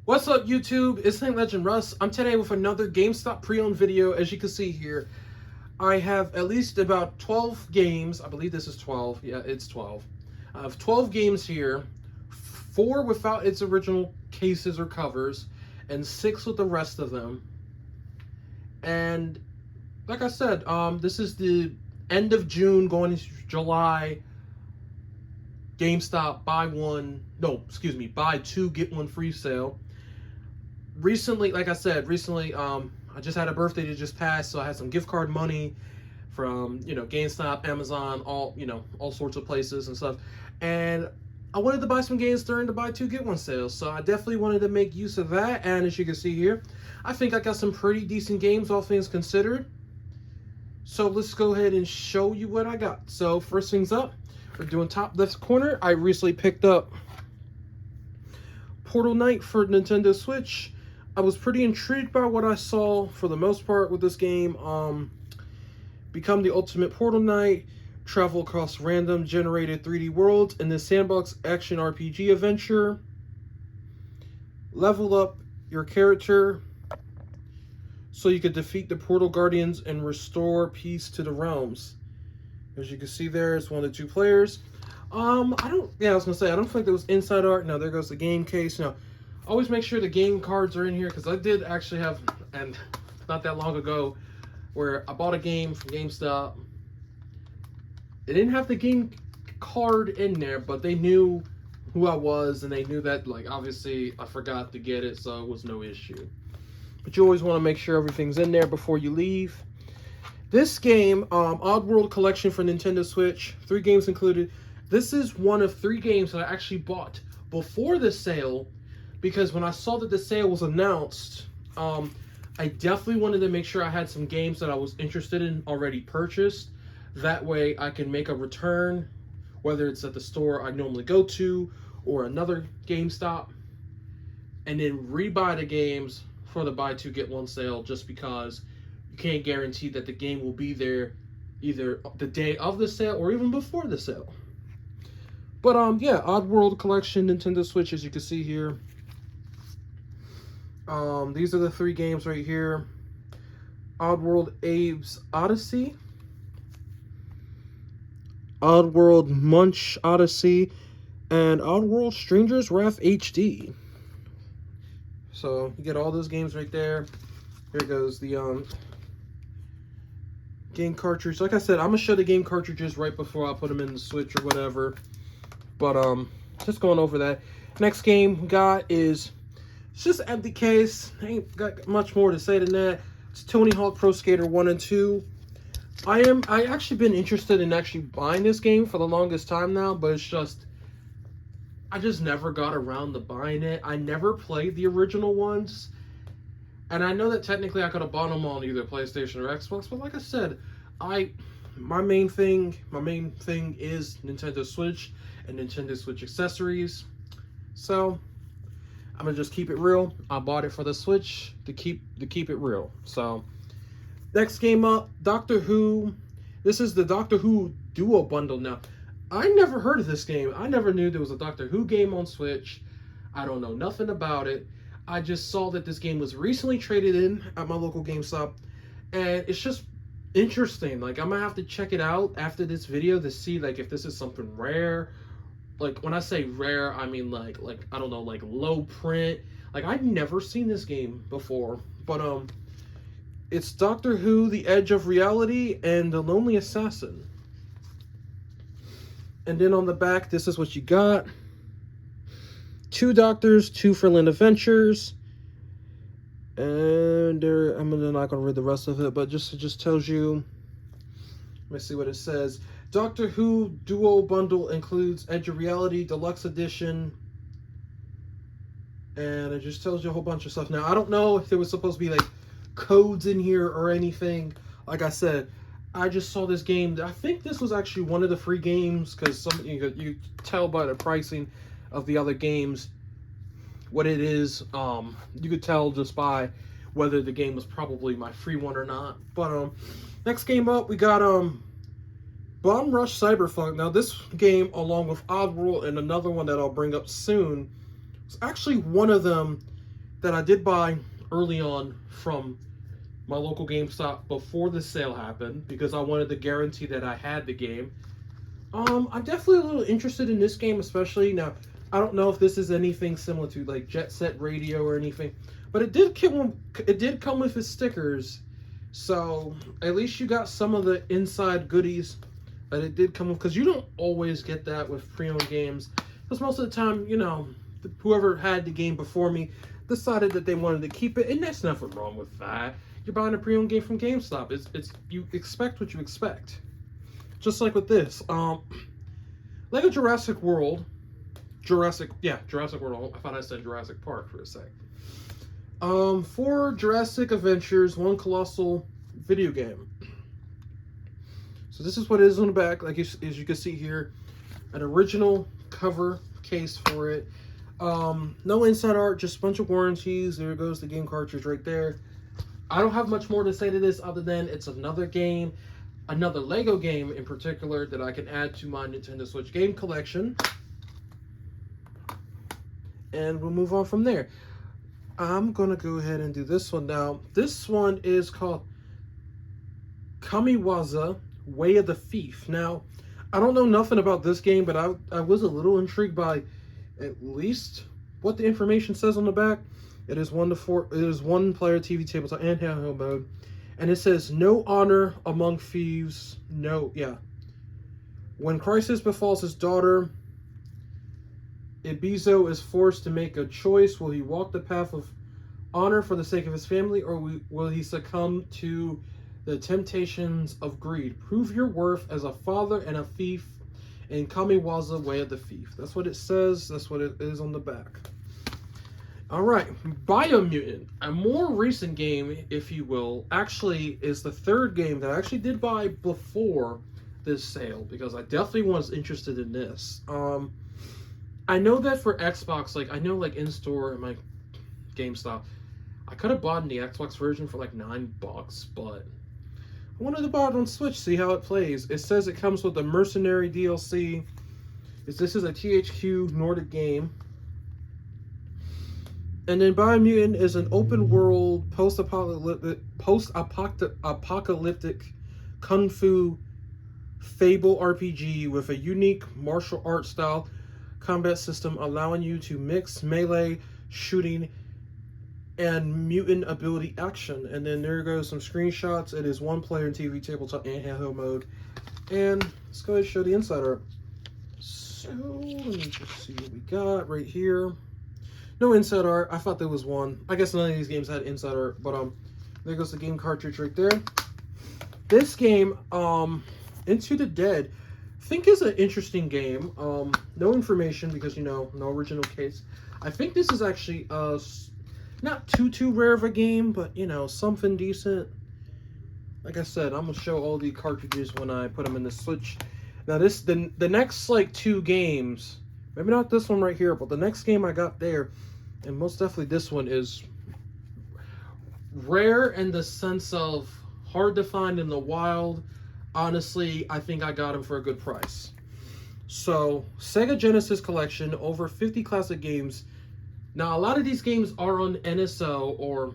What's up, YouTube? It's Saint Legend Russ. I'm today with another GameStop pre-owned video. As you can see here, I have at least about 12 games. I believe this is 12. Yeah, it's 12. I have 12 games here, 4 without its original cases or covers, and 6 with the rest of them. And like I said, this is the end of June going into July GameStop buy 2 get 1 free sale. Recently, like I said, I just had a birthday that just passed, so I had some gift card money from, GameStop, Amazon, all sorts of places and stuff. And I wanted to buy some games during the buy 2 get 1 sale, so I definitely wanted to make use of that. And as you can see here, I think I got some pretty decent games, all things considered. So let's go ahead and show you what I got. So first things up, we're doing top left corner. I recently picked up Portal Knight for Nintendo Switch. I was pretty intrigued by what I saw for the most part with this game. Become the ultimate Portal Knight, travel across random generated 3D worlds in this sandbox action RPG adventure. Level up your character so you could defeat the Portal Guardians and restore peace to the realms. As you can see there, it's one of the 2 players. I was gonna say, I don't think there was inside art. No, there goes the game case. No, always make sure the game cards are in here, because I did actually have, and not that long ago, where I bought a game from GameStop. It didn't have the game card in there, but they knew who I was, and they knew that, like, obviously I forgot to get it, so it was no issue. But you always want to make sure everything's in there before you leave. This game, Oddworld Collection for Nintendo Switch, 3 games included. This is one of 3 games that I actually bought before the sale, because when I saw that the sale was announced, I definitely wanted to make sure I had some games that I was interested in already purchased. That way I can make a return, whether it's at the store I normally go to or another GameStop, and then rebuy the games for the buy 2 get 1 sale, just because you can't guarantee that the game will be there either the day of the sale or even before the sale. But yeah, Oddworld Collection, Nintendo Switch, as you can see here. These are the 3 games right here. Oddworld Abe's Odyssey, Oddworld Munch Odyssey, and Oddworld Stranger's Wrath HD. So you get all those games right there. Here goes the game cartridge. Like I said, I'm gonna show the game cartridges right before I put them in the Switch or whatever. But just going over that. Next game we got is, it's just an empty case. Ain't got much more to say than that. It's Tony Hawk Pro Skater 1 and 2. I actually been interested in actually buying this game for the longest time now, but it's just, I just never got around to buying it. I never played the original ones. And I know that technically I could have bought them on either PlayStation or Xbox, but like I said, my main thing is Nintendo Switch and Nintendo Switch accessories. So I'm gonna just keep it real. I bought it for the Switch to keep it real. So next game up, Doctor Who. This is the Doctor Who Duo Bundle. Now, I never heard of this game. I never knew there was a Doctor Who game on Switch. I don't know nothing about it. I just saw that this game was recently traded in at my local GameStop, and it's just interesting. Like, I'm gonna have to check it out after this video to see, like, if this is something rare. Like, when I say rare, I mean like I don't know, like low print. Like, I've never seen this game before. But it's Doctor Who: The Edge of Reality and The Lonely Assassin. And then on the back, this is what you got. 2 Doctors, 2 Thrilling Adventures. And I'm not gonna read the rest of it, but it just tells you. Let me see what it says. Doctor Who Duo Bundle includes Edge of Reality Deluxe Edition. And it just tells you a whole bunch of stuff. Now, I don't know if there was supposed to be like codes in here or anything. Like I said, I just saw this game. I think this was actually one of the free games, because you tell by the pricing of the other games what it is. You could tell just by whether the game was probably my free one or not. But next game up, we got Bomb Rush Cyberpunk. Now, this game, along with Oddworld and another one that I'll bring up soon, was actually one of them that I did buy early on from my local GameStop before the sale happened because I wanted to guarantee that I had the game. I'm definitely a little interested in this game, especially now. I don't know if this is anything similar to like Jet Set Radio or anything, but it did come with its stickers, so at least you got some of the inside goodies that it did come with. Because you don't always get that with pre-owned games, because most of the time, you know, whoever had the game before me decided that they wanted to keep it, and there's nothing wrong with that. You're buying a pre-owned game from GameStop. It's you expect what you expect. Just like with this, Lego Jurassic World. Jurassic World. I thought I said Jurassic Park for a sec. 4 Jurassic Adventures, 1 Colossal video game. So this is what it is on the back, like as you can see here, an original cover case for it. No inside art, just a bunch of warranties. There goes the game cartridge right there. I don't have much more to say to this other than it's another game, another Lego game in particular that I can add to my Nintendo Switch game collection. And we'll move on from there. I'm going to go ahead and do this one now. This one is called Kamiwaza Way of the Thief. Now, I don't know nothing about this game, but I was a little intrigued by at least what the information says on the back. It is 1 to 4. It is 1 player TV tabletop and handheld mode, and it says no honor among thieves. When crisis befalls his daughter, Ibizo is forced to make a choice. Will he walk the path of honor for the sake of his family, or will he succumb to the temptations of greed? Prove your worth as a father and a thief in Kamiwaza Way of the Thief. That's what it says. That's what it is on the back. Alright, Biomutant, a more recent game, if you will, actually is the 3rd game that I actually did buy before this sale, because I definitely was interested in this. I know that for Xbox, like, I know, like, in-store at my GameStop, I could have bought the Xbox version for, like, $9, but I wanted to buy it on Switch, see how it plays. It says it comes with the Mercenary DLC. This is a THQ Nordic game. And then Biomutant is an open-world, post-apocalyptic kung fu fable RPG with a unique martial arts style combat system allowing you to mix melee shooting and mutant ability action. And then there goes some screenshots. It is 1 player in TV tabletop and handheld mode. And let's go ahead and show the inside art. So let me just see what we got right here. No inside art. I thought there was one. I guess none of these games had inside art, but there goes the game cartridge right there. This game, Into the Dead, I think is an interesting game. No information because, you know, no original case. I think this is actually not too rare of a game, but, you know, something decent. Like I said, I'm gonna show all the cartridges when I put them in the Switch. Now the next like 2 games, maybe not this one right here, but the next game I got there, and most definitely this one, is rare in the sense of hard to find in the wild. Honestly, I think I got them for a good price. So, Sega Genesis Collection, over 50 classic games. Now, a lot of these games are on NSO or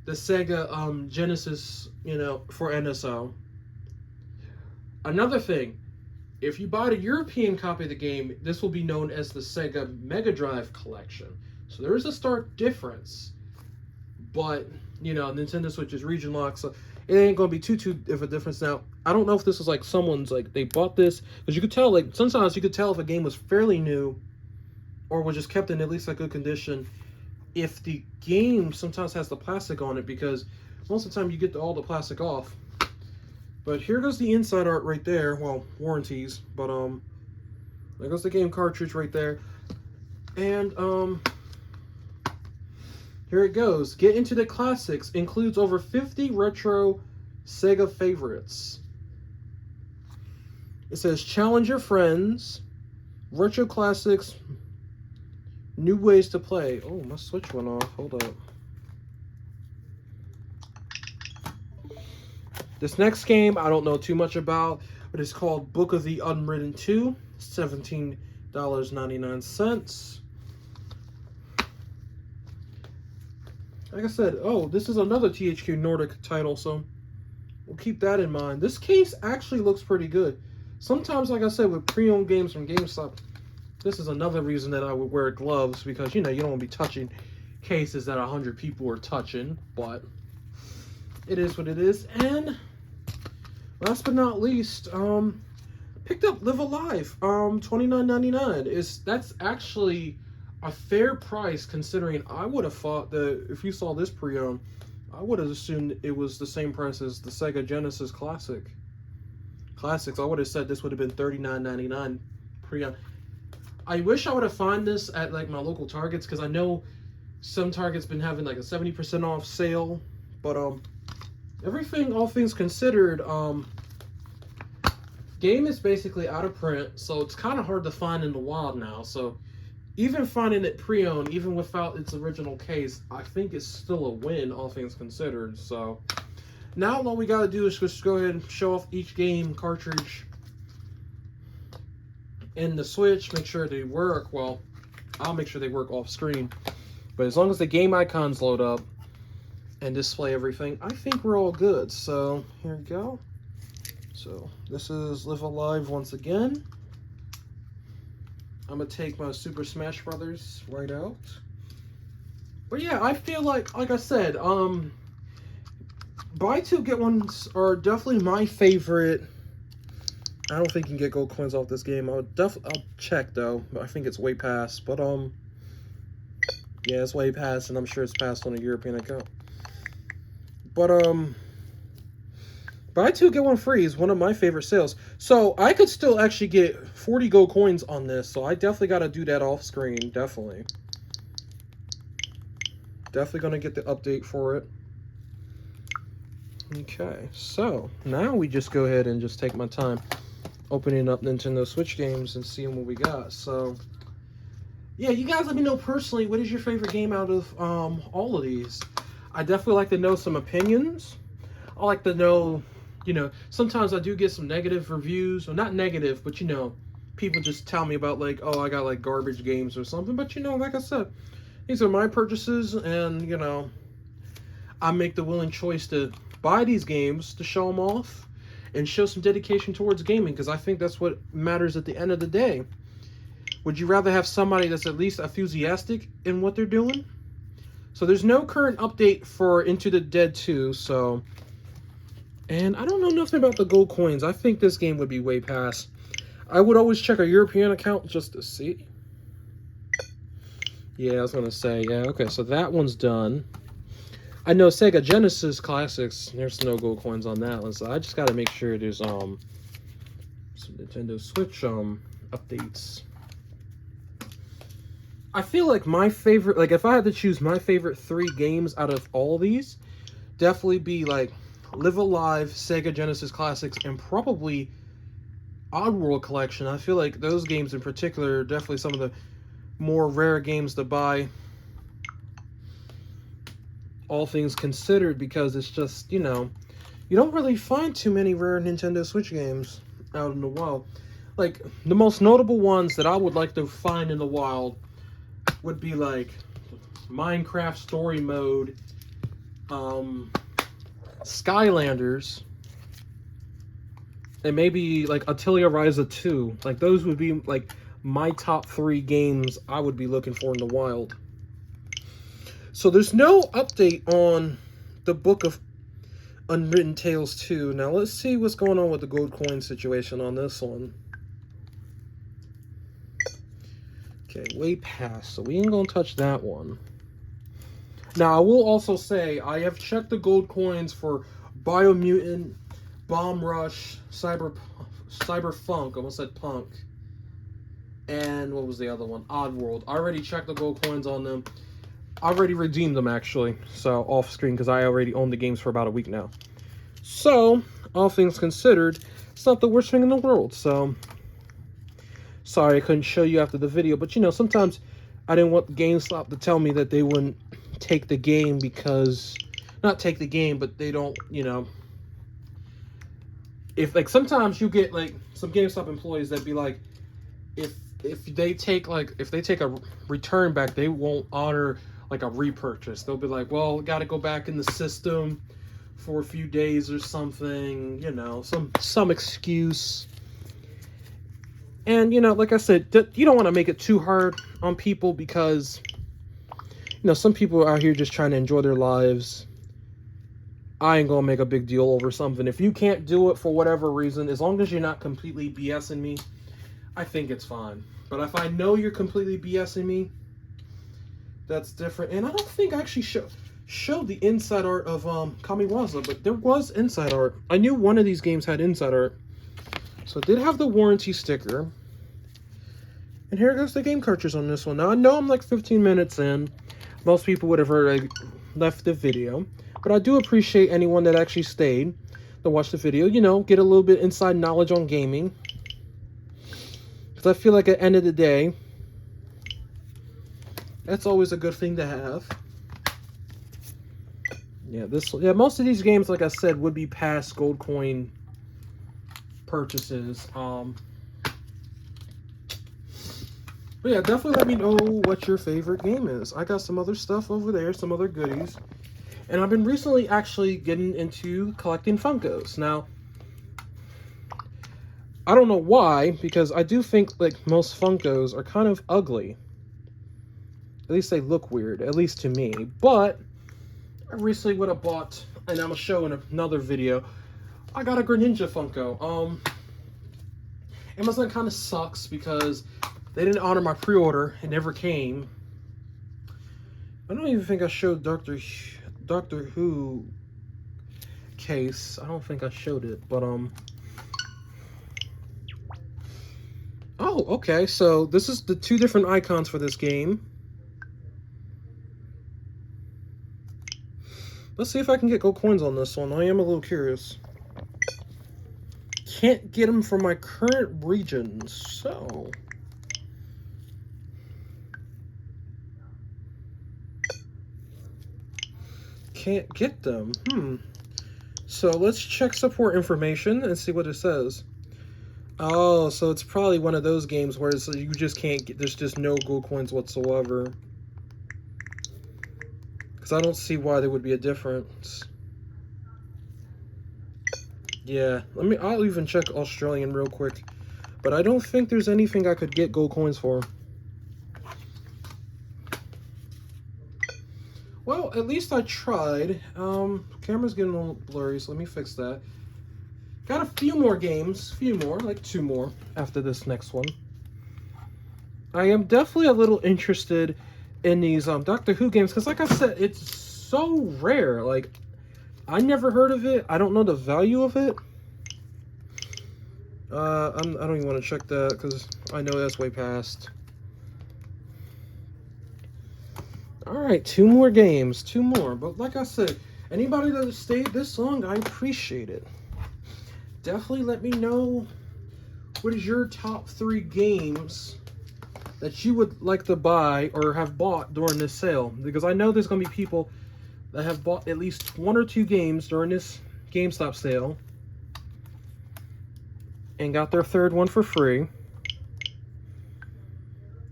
the Sega Genesis, you know, for NSO. Another thing, if you buy a European copy of the game, this will be known as the Sega Mega Drive Collection. So there is a stark difference. But, you know, Nintendo Switch is region locked, so it ain't going to be too of a difference. Now, I don't know if this is like someone's, like, they bought this, because you could tell, like, sometimes you could tell if a game was fairly new or was just kept in at least a good condition if the game sometimes has the plastic on it, because most of the time you get all the plastic off. But here goes the inside art right there. Well, warranties, but there goes the game cartridge right there. And here it goes. Get into the classics. Includes over 50 retro Sega favorites. It says challenge your friends. Retro classics. New ways to play. Oh, my Switch went off. Hold up. This next game, I don't know too much about, but it's called Book of the Unwritten 2, $17.99. like I said, oh, this is another THQ Nordic title, so we'll keep that in mind. This case actually looks pretty good. Sometimes, like I said, with pre-owned games from GameStop, this is another reason that I would wear gloves, because, you know, you don't want to be touching cases that 100 people are touching, but it is what it is. And last but not least, picked up Live Alive, $29.99. That's actually a fair price, considering I would have thought that if you saw this pre-owned, I would have assumed it was the same price as the Sega Genesis Classics. I would have said this would have been $39.99 pre-owned. I wish I would have found this at like my local Targets, because I know some Targets been having like a 70% off sale, but everything, all things considered, game is basically out of print, so it's kind of hard to find in the wild now. So even finding it pre-owned, even without its original case, I think it's still a win, all things considered. So now all we gotta do is just go ahead and show off each game cartridge in the Switch, make sure they work. Well, I'll make sure they work off screen, but as long as the game icons load up and display everything, I think we're all good. So here we go. So this is Live Alive once again. I'm gonna take my Super Smash Brothers right out. But yeah, I feel like I said, buy two get ones are definitely my favorite. I don't think you can get gold coins off this game. I'll check though, but I think it's way past. But yeah, it's way past, and I'm sure it's past on a European account. But buy two get one free is one of my favorite sales. So I could still actually get 40 gold coins on this. So I definitely got to do that off screen. Definitely gonna get the update for it. Okay, so now we just go ahead and just take my time opening up Nintendo Switch games and seeing what we got. So yeah, you guys let me know personally, what is your favorite game out of all of these? I definitely like to know some opinions. I like to know, you know, sometimes I do get some negative reviews, or not negative, but you know, people just tell me about like, oh, I got like garbage games or something. But you know, like I said, these are my purchases, and you know, I make the willing choice to buy these games to show them off and show some dedication towards gaming, because I think that's what matters at the end of the day. Would you rather have somebody that's at least enthusiastic in what they're doing? So there's no current update for Into the Dead 2, so... And I don't know nothing about the gold coins. I think this game would be way past. I would always check a European account just to see. Yeah, I was going to say, yeah, okay, so that one's done. I know Sega Genesis Classics, there's no gold coins on that one, so I just got to make sure there's some Nintendo Switch updates. I feel like my favorite, like if I had to choose my favorite 3 games out of all these, definitely be like Live Alive, Sega Genesis Classics, and probably Oddworld Collection. I feel like those games in particular are definitely some of the more rare games to buy, all things considered, because it's just, you know, you don't really find too many rare Nintendo Switch games out in the wild. Like, the most notable ones that I would like to find in the wild would be like Minecraft Story Mode, Skylanders, and maybe like Atelier Ryza 2. Like, those would be like my top 3 games I would be looking for in the wild. So there's no update on the Book of Unwritten Tales 2. Now let's see what's going on with the gold coin situation on this one. Okay, way past, so we ain't gonna touch that one. Now I will also say, I have checked the gold coins for Biomutant, Bomb Rush, Cyberpunk, almost said Punk, and what was the other one? Oddworld. I already checked the gold coins on them. I already redeemed them, actually, so off screen, because I already own the games for about a week now. So, all things considered, it's not the worst thing in the world. So, sorry I couldn't show you after the video, but you know, sometimes I didn't want GameStop to tell me that they wouldn't take the game because, not take the game, but they don't, you know, if, like, sometimes you get, like, some GameStop employees that be like, if they take a return back, they won't honor like a repurchase. They'll be like, well, got to go back in the system for a few days or something, you know, some excuse. And, you know, like I said, you don't want to make it too hard on people because, you know, some people are out here just trying to enjoy their lives. I ain't gonna make a big deal over something. If you can't do it for whatever reason, as long as you're not completely BSing me, I think it's fine. But if I know you're completely BSing me, that's different. And I don't think I actually showed the inside art of Kamiwaza, but there was inside art. I knew one of these games had inside art. So it did have the warranty sticker. And here goes the game cartridge on this one. Now I know I'm like 15 minutes in. Most people would have already left the video. But I do appreciate anyone that actually stayed to watch the video. You know, get a little bit inside knowledge on gaming. Because I feel like at the end of the day, that's always a good thing to have. Yeah, most of these games, like I said, would be past gold coin purchases. But yeah, definitely let me know what your favorite game is. I got some other stuff over there, some other goodies. And I've been recently actually getting into collecting Funkos. Now, I don't know why, because I do think like most Funkos are kind of ugly. At least they look weird, at least to me. But I recently would have bought, and I'm gonna show in another video, I got a Greninja Funko. Amazon kind of sucks because they didn't honor my pre-order. It never came. I don't even think I showed Doctor Who case. I don't think I showed it, but oh, okay. So this is the two different icons for this game. Let's see if I can get gold coins on this one. I am a little curious. Can't get them from my current region, so can't get them. So let's check support information and see what it says. Oh, so it's probably one of those games where it's, you just can't get, there's just no gold coins whatsoever. Because I don't see why there would be a difference. Yeah, I'll even check Australian real quick. But I don't think there's anything I could get gold coins for. Well, at least I tried. Camera's getting a little blurry, so let me fix that. Got a few more games, like 2 more after this next one. I am definitely a little interested in these Doctor Who games, because like I said, it's so rare. Like, I never heard of it. I don't know the value of it. I don't even want to check that, because I know that's way past. Alright, 2 more games, 2 more. But like I said, anybody that has stayed this long, I appreciate it. Definitely let me know what is your top 3 games that you would like to buy or have bought during this sale. Because I know there's going to be people that have bought at least 1 or 2 games during this GameStop sale and got their 3rd one for free.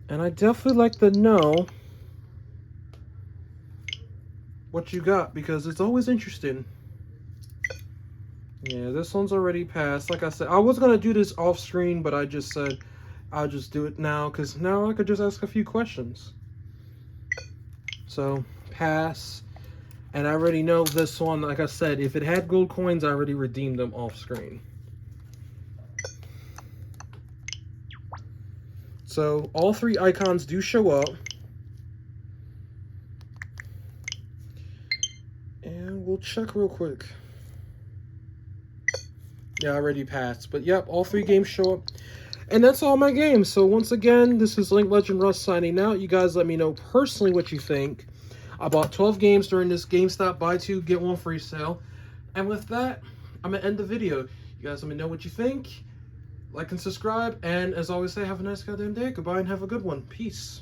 And I definitely like to know what you got, because it's always interesting. Yeah, this one's already passed. Like I said, I was gonna do this off screen, but I just said I'll just do it now, because now I could just ask a few questions. So, pass. And I already know this one, like I said, if it had gold coins, I already redeemed them off screen. So, all 3 icons do show up. And we'll check real quick. Yeah, I already passed. But yep, all 3 games show up. And that's all my games. So once again, this is Link Legend Russ signing out. You guys let me know personally what you think. I bought 12 games during this GameStop buy 2, get 1 free sale. And with that, I'm going to end the video. You guys let me know what you think. Like and subscribe. And as always say, have a nice goddamn day. Goodbye and have a good one. Peace.